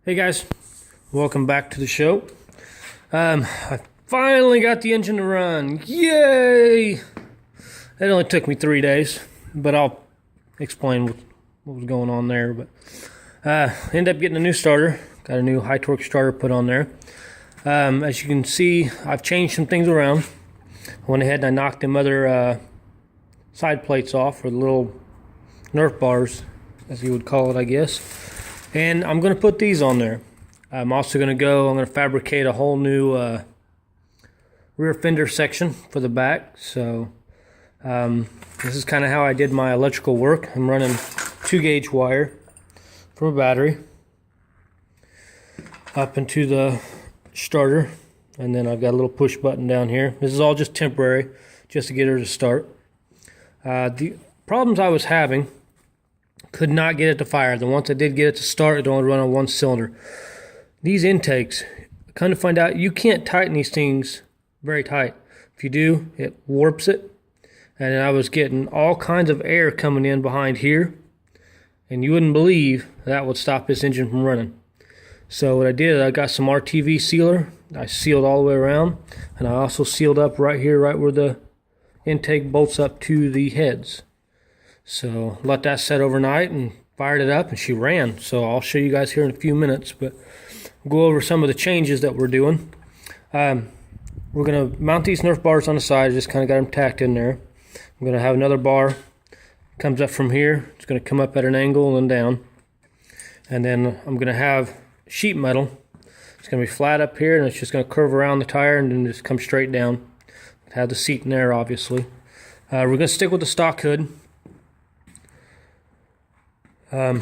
Hey guys, welcome back to the show. I finally got the engine to run. Yay! It only took me 3 days, but I'll explain what was going on there. But ended up getting a new starter. Got a new high torque starter put on there. As you can see, I've changed some things around. I went ahead and I knocked them other side plates off, or the little Nerf bars, as you would call it, I guess. And I'm going to put these on there. I'm also going to fabricate a whole new rear fender section for the back. So this is kind of how I did my electrical work. I'm running 2-gauge wire from a battery up into the starter. And then I've got a little push button down here. This is all just temporary, just to get her to start. The problems I was having, could not get it to fire. Then once I did get it to start, it only run on one cylinder. These intakes, kind of find out you can't tighten these things very tight. If you do, it warps it. And I was getting all kinds of air coming in behind here, and you wouldn't believe that would stop this engine from running. So what I did, I got some RTV sealer. I sealed all the way around, and I also sealed up right here, right where the intake bolts up to the heads. So let that set overnight and fired it up, and she ran. So I'll show you guys here in a few minutes, but we'll go over some of the changes that we're doing. We're going to mount these Nerf bars on the side. Just kind of got them tacked in there. I'm going to have another bar comes up from here. It's going to come up at an angle and down. And then I'm going to have sheet metal. It's going to be flat up here, and it's just going to curve around the tire and then just come straight down. Have the seat in there, obviously. We're going to stick with the stock hood. I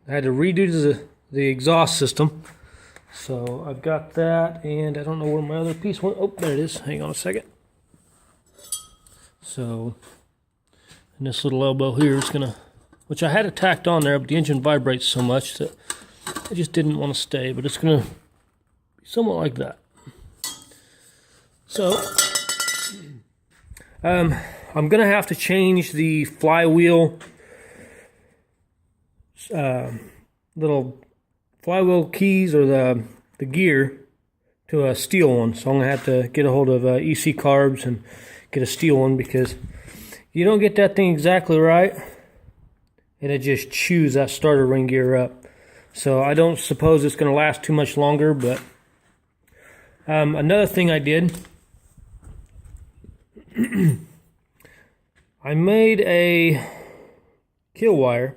had to redo the exhaust system, so I've got that, and I don't know where my other piece went. Oh, there it is. Hang on a second. So, and this little elbow here is gonna, which I had it tacked on there, but the engine vibrates so much that I just didn't want to stay, but it's gonna be somewhat like that. So, I'm gonna have to change the flywheel little flywheel keys, or the gear, to a steel one. So I'm gonna have to get a hold of EC carbs and get a steel one, because you don't get that thing exactly right and it just chews that starter ring gear up. So I don't suppose it's gonna last too much longer. But another thing I did, I made a kill wire.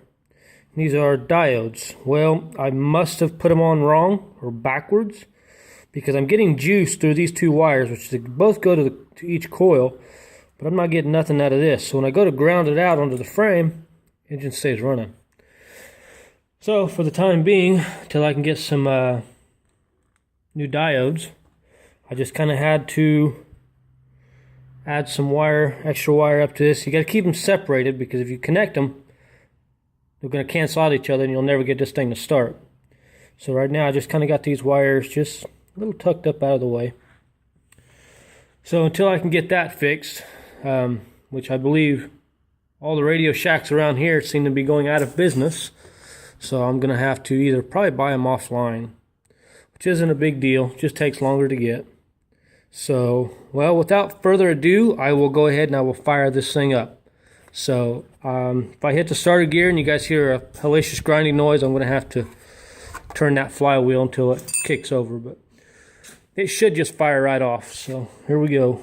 These are diodes. Well, I must have put them on wrong or backwards, because I'm getting juice through these two wires, which they both go to each coil, but I'm not getting nothing out of this. So when I go to ground it out onto the frame, engine stays running. So for the time being, till I can get some new diodes, I just kind of had to add some wire, extra wire up to this. You got to keep them separated, because if you connect them, they're going to cancel out each other and you'll never get this thing to start. So right now I just kind of got these wires just a little tucked up out of the way. So until I can get that fixed, which I believe all the Radio Shacks around here seem to be going out of business, so I'm going to have to either probably buy them offline, which isn't a big deal, just takes longer to get. So, well, without further ado, I will go ahead and I will fire this thing up. So if I hit the starter gear and you guys hear a hellacious grinding noise, I'm going to have to turn that flywheel until it kicks over. But it should just fire right off. So here we go.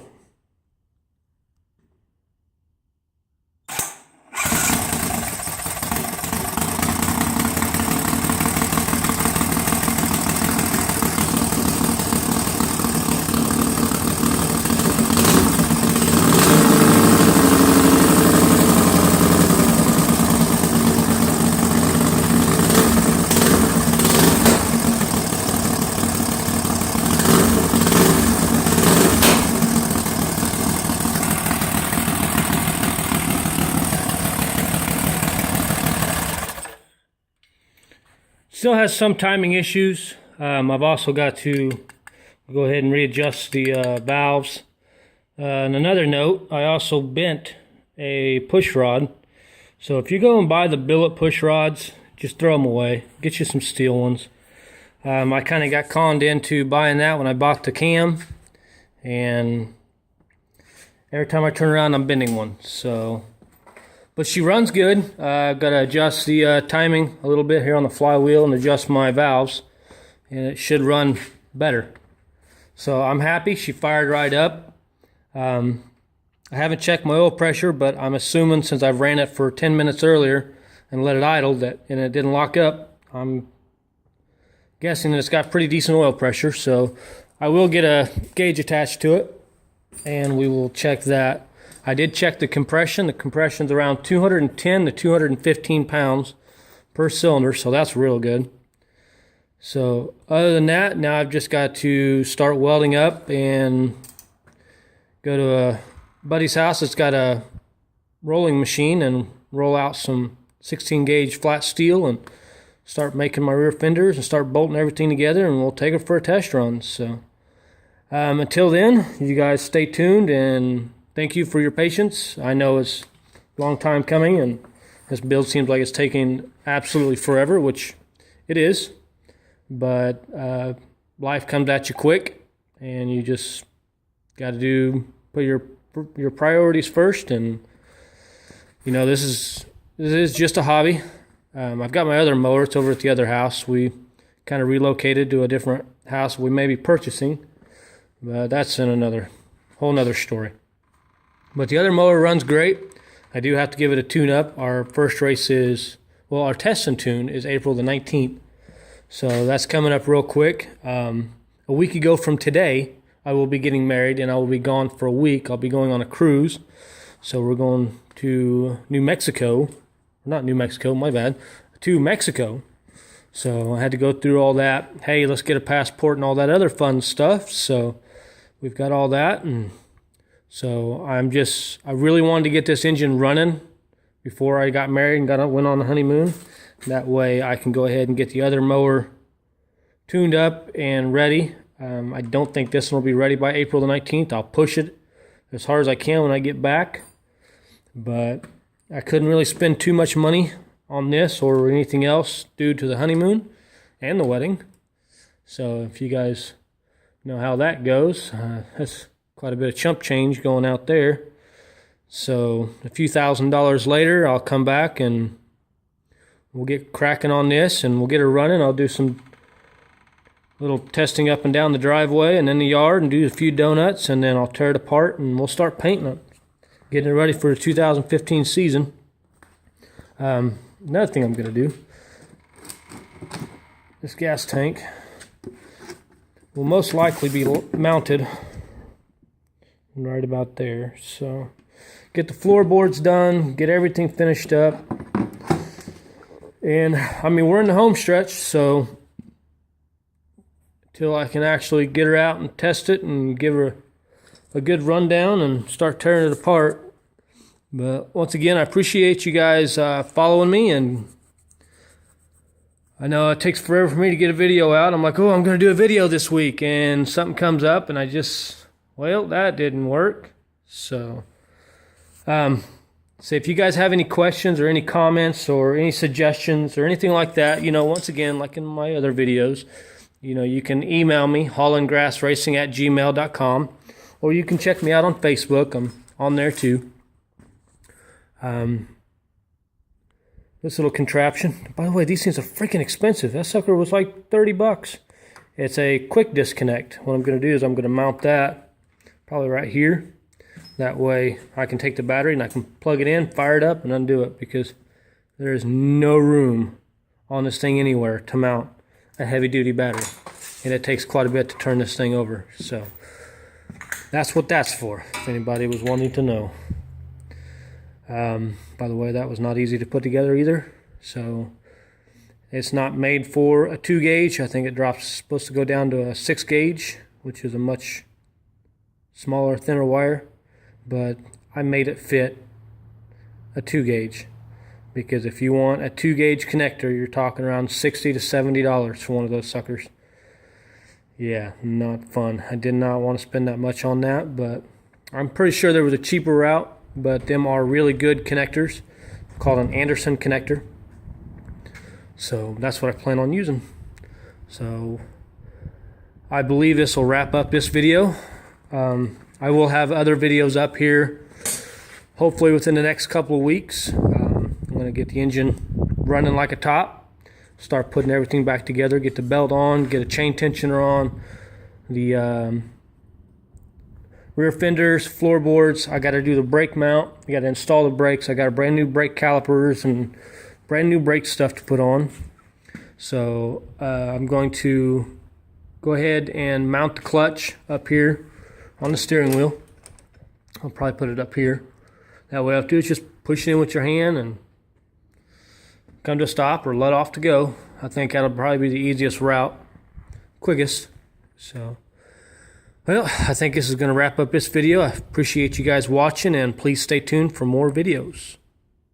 Still has some timing issues. I've also got to go ahead and readjust the valves. And another note, I also bent a push rod. So if you go and buy the billet push rods, just throw them away. Get you some steel ones. I kind of got conned into buying that when I bought the cam, and every time I turn around I'm bending one. So, but she runs good. I've got to adjust the timing a little bit here on the flywheel and adjust my valves, and it should run better. So I'm happy. She fired right up. I haven't checked my oil pressure, but I'm assuming since I've ran it for 10 minutes earlier and let it idle and it didn't lock up, I'm guessing that it's got pretty decent oil pressure. So I will get a gauge attached to it, and we will check that. I did check the compression. The compression's around 210 to 215 pounds per cylinder, so that's real good. So other than that, now I've just got to start welding up and go to a buddy's house that's got a rolling machine and roll out some 16 gauge flat steel and start making my rear fenders and start bolting everything together, and we'll take it for a test run. So until then, you guys stay tuned, and thank you for your patience. I know it's a long time coming, and this build seems like it's taking absolutely forever, which it is. But life comes at you quick, and you just got to put your priorities first. And you know, this is just a hobby. I've got my other mower. It's over at the other house. We kind of relocated to a different house we may be purchasing, but that's in whole nother story. But the other mower runs great. I do have to give it a tune-up. Our first race our test and tune is April the 19th. So that's coming up real quick. A week ago from today, I will be getting married, and I will be gone for a week. I'll be going on a cruise. So we're going to New Mexico. Not New Mexico, my bad. To Mexico. So I had to go through all that. Hey, let's get a passport and all that other fun stuff. So we've got all that. And so I really wanted to get this engine running before I got married and went on the honeymoon. That way I can go ahead and get the other mower tuned up and ready. I don't think this one will be ready by April the 19th. I'll push it as hard as I can when I get back. But I couldn't really spend too much money on this or anything else due to the honeymoon and the wedding. So if you guys know how that goes, that's quite a bit of chump change going out there. So a few $1,000s later, I'll come back and we'll get cracking on this, and we'll get her running. I'll do some little testing up and down the driveway and in the yard and do a few donuts, and then I'll tear it apart and we'll start painting it, getting it ready for the 2015 season. Another thing I'm going to do, this gas tank will most likely be mounted right about there. So get the floorboards done, get everything finished up. And I mean, we're in the home stretch, so until I can actually get her out and test it and give her a good rundown and start tearing it apart. But once again, I appreciate you guys following me, and I know it takes forever for me to get a video out. I'm like, oh, I'm going to do a video this week, and something comes up, and that didn't work. So, so if you guys have any questions or any comments or any suggestions or anything like that, once again, like in my other videos, you can email me, hollandgrassracing@gmail.com, or you can check me out on Facebook. I'm on there too. This little contraption. By the way, these things are freaking expensive. That sucker was like $30. It's a quick disconnect. What I'm going to do is I'm going to mount that probably right here. That way I can take the battery and I can plug it in, fire it up, and undo it, because there is no room on this thing anywhere to mount a heavy-duty battery. And it takes quite a bit to turn this thing over. So that's what that's for, if anybody was wanting to know. By the way, that was not easy to put together either. So it's not made for a 2 gauge. I think it's supposed to go down to a 6 gauge, which is a much smaller, thinner wire. But I made it fit a 2 gauge, because if you want a 2 gauge connector, you're talking around $60 to $70 for one of those suckers. Yeah, not fun. I did not want to spend that much on that, but I'm pretty sure there was a cheaper route. But them are really good connectors, called an Anderson connector. So that's what I plan on using. So I believe this will wrap up this video. I will have other videos up here hopefully within the next couple of weeks. I'm going to get the engine running like a top, start putting everything back together, get the belt on, get a chain tensioner on, the rear fenders, floorboards. I got to do the brake mount. I got to install the brakes. I got a brand new brake calipers and brand new brake stuff to put on. So I'm going to go ahead and mount the clutch up here on the steering wheel. I'll probably put it up here. That way all I have to do is just push it in with your hand and come to a stop or let off to go. I think that'll probably be the easiest route, quickest. So, well, I think this is going to wrap up this video. I appreciate you guys watching, and please stay tuned for more videos.